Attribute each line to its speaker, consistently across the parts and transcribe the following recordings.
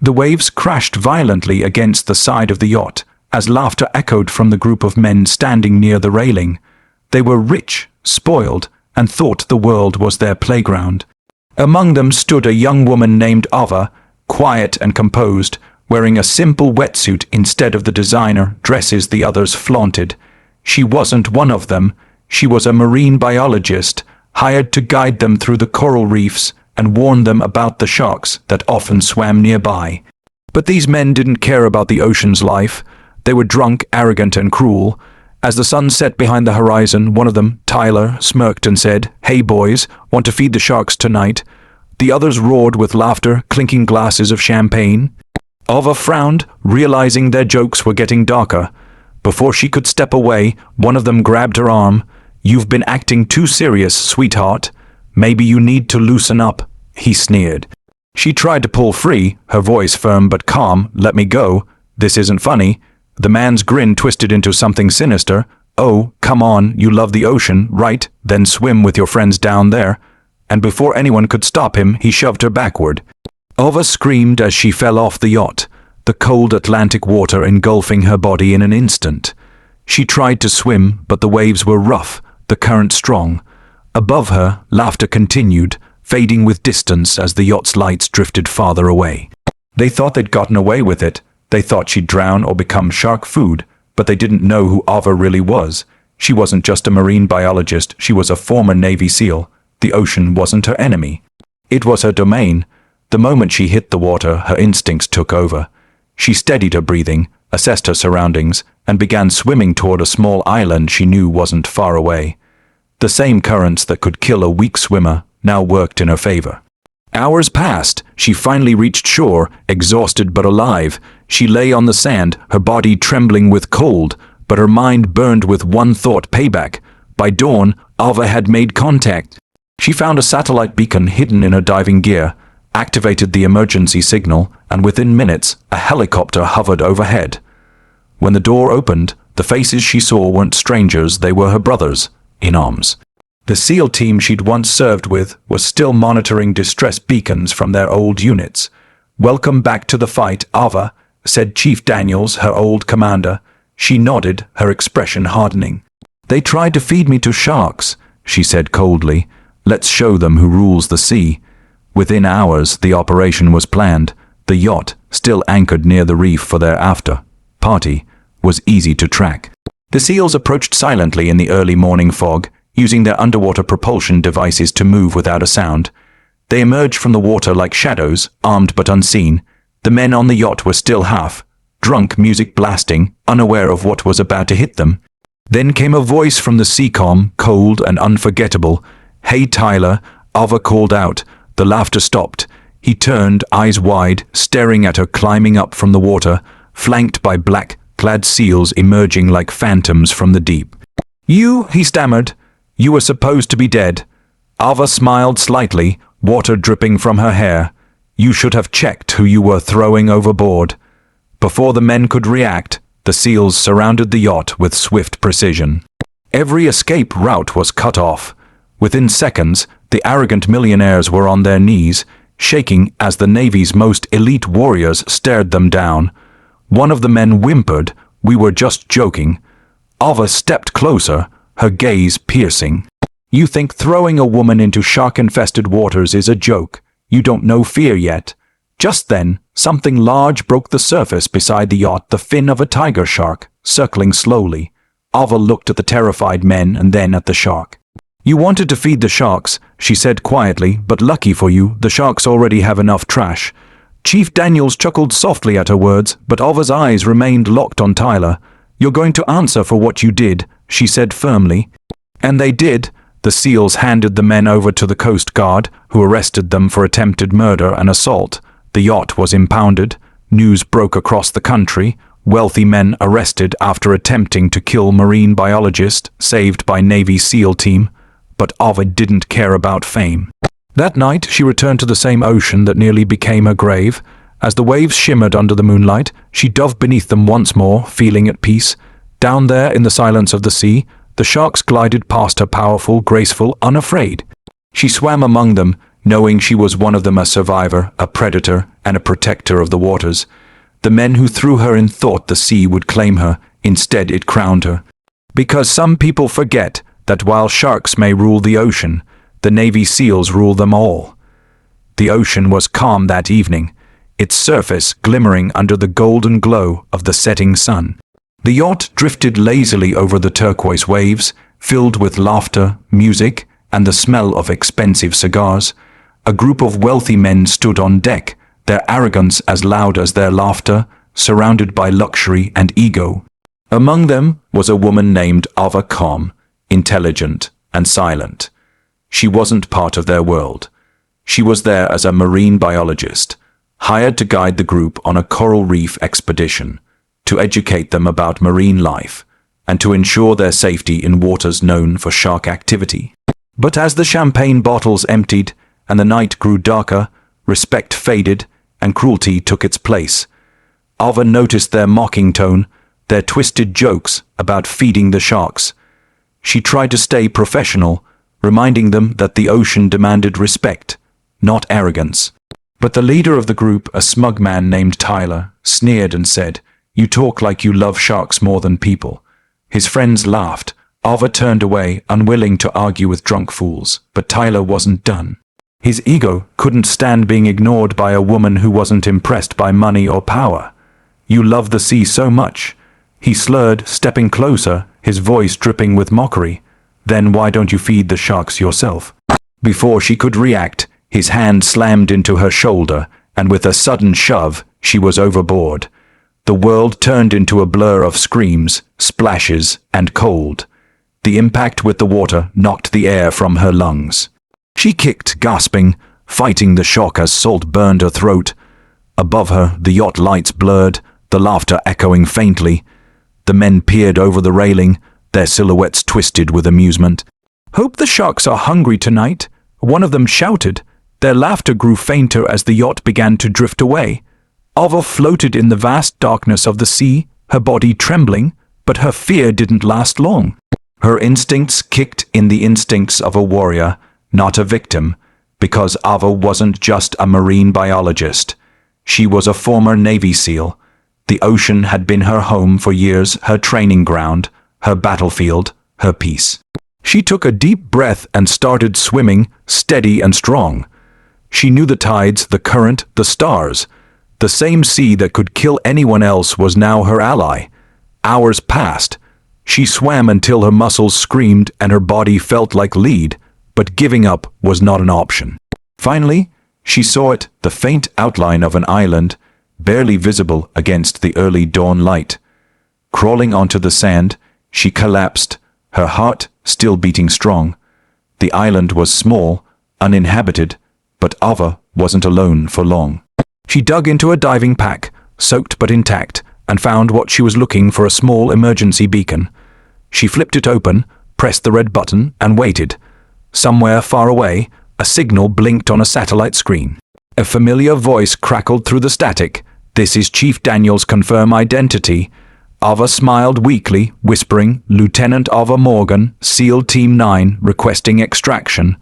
Speaker 1: The waves crashed violently against the side of the yacht, as laughter echoed from the group of men standing near the railing. They were rich, spoiled, and thought the world was their playground. Among them stood a young woman named Ava, quiet and composed, wearing a simple wetsuit instead of the designer dresses the others flaunted. She wasn't one of them. She was a marine biologist, hired to guide them through the coral reefs and warn them about the sharks that often swam nearby. But these men didn't care about the ocean's life. They were drunk, arrogant, and cruel. As the sun set behind the horizon, one of them, Tyler, smirked and said, "Hey boys, want to feed the sharks tonight?" The others roared with laughter, clinking glasses of champagne. Ava frowned, realizing their jokes were getting darker. Before she could step away, one of them grabbed her arm. "You've been acting too serious, sweetheart. Maybe you need to loosen up," he sneered. She tried to pull free, her voice firm but calm. "Let me go. This isn't funny." The man's grin twisted into something sinister. "Oh, come on, you love the ocean, right? Then swim with your friends down there." And before anyone could stop him, he shoved her backward. Ava screamed as she fell off the yacht, the cold Atlantic water engulfing her body in an instant. She tried to swim, but the waves were rough, the current strong. Above her, laughter continued, fading with distance as the yacht's lights drifted farther away. They thought they'd gotten away with it. They thought she'd drown or become shark food, but they didn't know who Ava really was. She wasn't just a marine biologist, she was a former Navy SEAL. The ocean wasn't her enemy. It was her domain. The moment she hit the water, her instincts took over. She steadied her breathing, assessed her surroundings, and began swimming toward a small island she knew wasn't far away. The same currents that could kill a weak swimmer now worked in her favor. Hours passed. She finally reached shore, exhausted but alive. She lay on the sand, her body trembling with cold, but her mind burned with one thought: payback. By dawn, Ava had made contact. She found a satellite beacon hidden in her diving gear, activated the emergency signal, and within minutes, a helicopter hovered overhead. When the door opened, the faces she saw weren't strangers, they were her brothers, in arms. The SEAL team she'd once served with was still monitoring distress beacons from their old units. "Welcome back to the fight, Ava," said Chief Daniels, her old commander. She nodded, her expression hardening. "They tried to feed me to sharks," she said coldly. "Let's show them who rules the sea." Within hours, the operation was planned. The yacht, still anchored near the reef for their after party, was easy to track. The SEALs approached silently in the early morning fog, using their underwater propulsion devices to move without a sound. They emerged from the water like shadows, armed but unseen. The men on the yacht were still half drunk, music blasting, unaware of what was about to hit them. Then came a voice from the SEACOM, cold and unforgettable. "Hey Tyler," Ava called out. The laughter stopped. He turned, eyes wide, staring at her climbing up from the water, flanked by black-clad SEALs emerging like phantoms from the deep. "You," he stammered. "You were supposed to be dead." Ava smiled slightly, water dripping from her hair. "You should have checked who you were throwing overboard." Before the men could react, the SEALs surrounded the yacht with swift precision. Every escape route was cut off. Within seconds, the arrogant millionaires were on their knees, shaking as the Navy's most elite warriors stared them down. One of the men whimpered, "We were just joking." Ava stepped closer, her gaze piercing. "You think throwing a woman into shark-infested waters is a joke? You don't know fear yet." Just then, something large broke the surface beside the yacht, the fin of a tiger shark, circling slowly. Ava looked at the terrified men and then at the shark. "You wanted to feed the sharks," she said quietly, "but lucky for you, the sharks already have enough trash." Chief Daniels chuckled softly at her words, but Ava's eyes remained locked on Tyler. "You're going to answer for what you did," she said firmly. And they did. The SEALs handed the men over to the Coast Guard, who arrested them for attempted murder and assault. The yacht was impounded. News broke across the country. Wealthy men arrested after attempting to kill marine biologist, saved by Navy SEAL team. But Ava didn't care about fame. That night, she returned to the same ocean that nearly became her grave. As the waves shimmered under the moonlight, she dove beneath them once more, feeling at peace. Down there in the silence of the sea, the sharks glided past her, powerful, graceful, unafraid. She swam among them, knowing she was one of them, a survivor, a predator, and a protector of the waters. The men who threw her in thought the sea would claim her, instead it crowned her. Because some people forget that while sharks may rule the ocean, the Navy SEALs rule them all. The ocean was calm that evening, its surface glimmering under the golden glow of the setting sun. The yacht drifted lazily over the turquoise waves, filled with laughter, music, and the smell of expensive cigars. A group of wealthy men stood on deck, their arrogance as loud as their laughter, surrounded by luxury and ego. Among them was a woman named Ava, calm, intelligent, and silent. She wasn't part of their world. She was there as a marine biologist, hired to guide the group on a coral reef expedition, to educate them about marine life, and to ensure their safety in waters known for shark activity. But as the champagne bottles emptied and the night grew darker, respect faded and cruelty took its place. Ava noticed their mocking tone, their twisted jokes about feeding the sharks. She tried to stay professional, reminding them that the ocean demanded respect, not arrogance. But the leader of the group, a smug man named Tyler, sneered and said, "You talk like you love sharks more than people." His friends laughed. Ava turned away, unwilling to argue with drunk fools, but Tyler wasn't done. His ego couldn't stand being ignored by a woman who wasn't impressed by money or power. "You love the sea so much," he slurred, stepping closer, his voice dripping with mockery. "Then why don't you feed the sharks yourself?" Before she could react, his hand slammed into her shoulder, and with a sudden shove, she was overboard. The world turned into a blur of screams, splashes, and cold. The impact with the water knocked the air from her lungs. She kicked, gasping, fighting the shock as salt burned her throat. Above her, the yacht lights blurred, the laughter echoing faintly. The men peered over the railing, their silhouettes twisted with amusement. "Hope the sharks are hungry tonight," one of them shouted. Their laughter grew fainter as the yacht began to drift away. Ava floated in the vast darkness of the sea, her body trembling, but her fear didn't last long. Her instincts kicked in, the instincts of a warrior, not a victim, because Ava wasn't just a marine biologist. She was a former Navy SEAL. The ocean had been her home for years, her training ground, her battlefield, her peace. She took a deep breath and started swimming, steady and strong. She knew the tides, the current, the stars. The same sea that could kill anyone else was now her ally. Hours passed. She swam until her muscles screamed and her body felt like lead, but giving up was not an option. Finally, she saw it, the faint outline of an island, barely visible against the early dawn light. Crawling onto the sand, she collapsed, her heart still beating strong. The island was small, uninhabited, but Ava wasn't alone for long. She dug into a diving pack, soaked but intact, and found what she was looking for, a small emergency beacon. She flipped it open, pressed the red button, and waited. Somewhere far away, a signal blinked on a satellite screen. A familiar voice crackled through the static. "This is Chief Daniels, confirm identity." Ava smiled weakly, whispering, "Lieutenant Ava Morgan, SEAL Team 9, requesting extraction."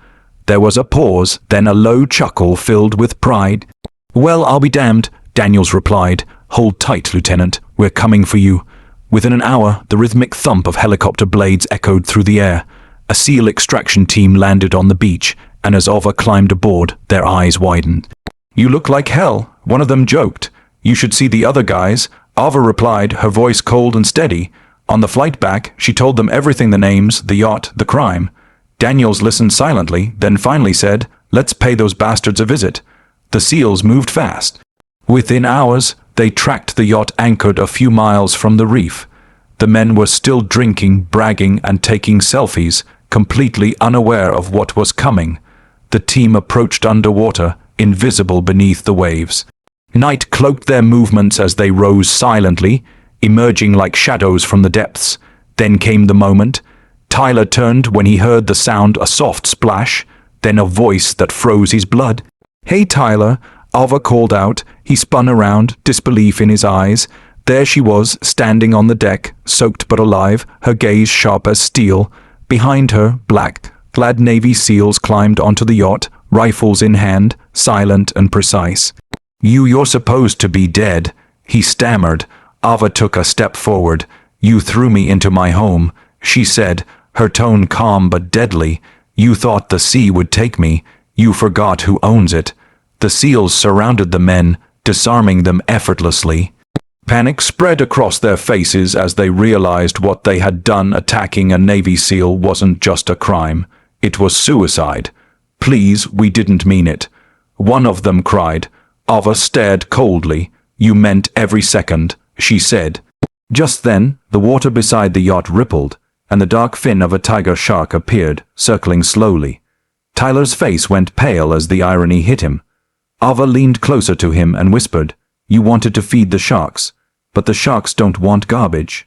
Speaker 1: There was a pause, then a low chuckle filled with pride. "Well, I'll be damned," Daniels replied. "Hold tight, Lieutenant. We're coming for you." Within an hour, the rhythmic thump of helicopter blades echoed through the air. A SEAL extraction team landed on the beach, and as Ava climbed aboard, their eyes widened. "You look like hell," one of them joked. "You should see the other guys," Ava replied, her voice cold and steady. On the flight back, she told them everything: the names, the yacht, the crime. Daniels listened silently, then finally said, "Let's pay those bastards a visit." The SEALs moved fast. Within hours, they tracked the yacht anchored a few miles from the reef. The men were still drinking, bragging, and taking selfies, completely unaware of what was coming. The team approached underwater, invisible beneath the waves. Night cloaked their movements as they rose silently, emerging like shadows from the depths. Then came the moment. Tyler turned when he heard the sound, a soft splash, then a voice that froze his blood. "Hey, Tyler," Ava called out. He spun around, disbelief in his eyes. There she was, standing on the deck, soaked but alive, her gaze sharp as steel. Behind her, black-clad Navy SEALs climbed onto the yacht, rifles in hand, silent and precise. You're supposed to be dead," he stammered. Ava took a step forward. "You threw me into my home," she said, her tone calm but deadly. "You thought the sea would take me. You forgot who owns it." The SEALs surrounded the men, disarming them effortlessly. Panic spread across their faces as they realized what they had done. Attacking a Navy SEAL wasn't just a crime. It was suicide. "Please, we didn't mean it," one of them cried. Ava stared coldly. "You meant every second," she said. Just then, the water beside the yacht rippled, and the dark fin of a tiger shark appeared, circling slowly. Tyler's face went pale as the irony hit him. Ava leaned closer to him and whispered, "You wanted to feed the sharks, but the sharks don't want garbage."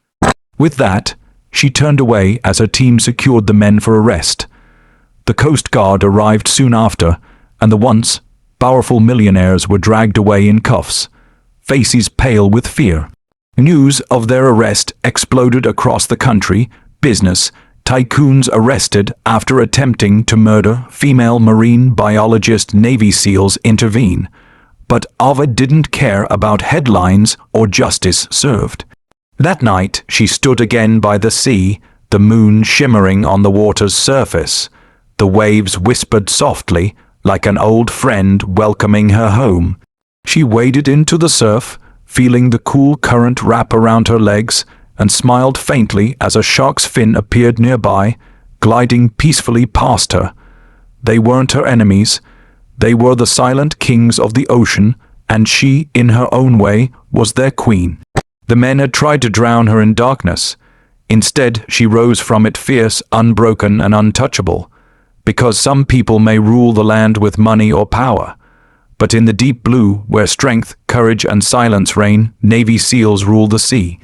Speaker 1: With that, she turned away as her team secured the men for arrest. The Coast Guard arrived soon after, and the once powerful millionaires were dragged away in cuffs, faces pale with fear. News of their arrest exploded across the country. Business tycoons arrested after attempting to murder female marine biologist. Navy SEALs intervene. But Ava didn't care about headlines or justice served. That night she stood again by the sea, the moon shimmering on the water's surface. The waves whispered softly, like an old friend welcoming her home. She waded into the surf, feeling the cool current wrap around her legs, and smiled faintly as a shark's fin appeared nearby, gliding peacefully past her. They weren't her enemies. They were the silent kings of the ocean, and she, in her own way, was their queen. The men had tried to drown her in darkness. Instead, she rose from it fierce, unbroken, and untouchable. Because some people may rule the land with money or power. But in the deep blue, where strength, courage, and silence reign, Navy SEALs rule the sea.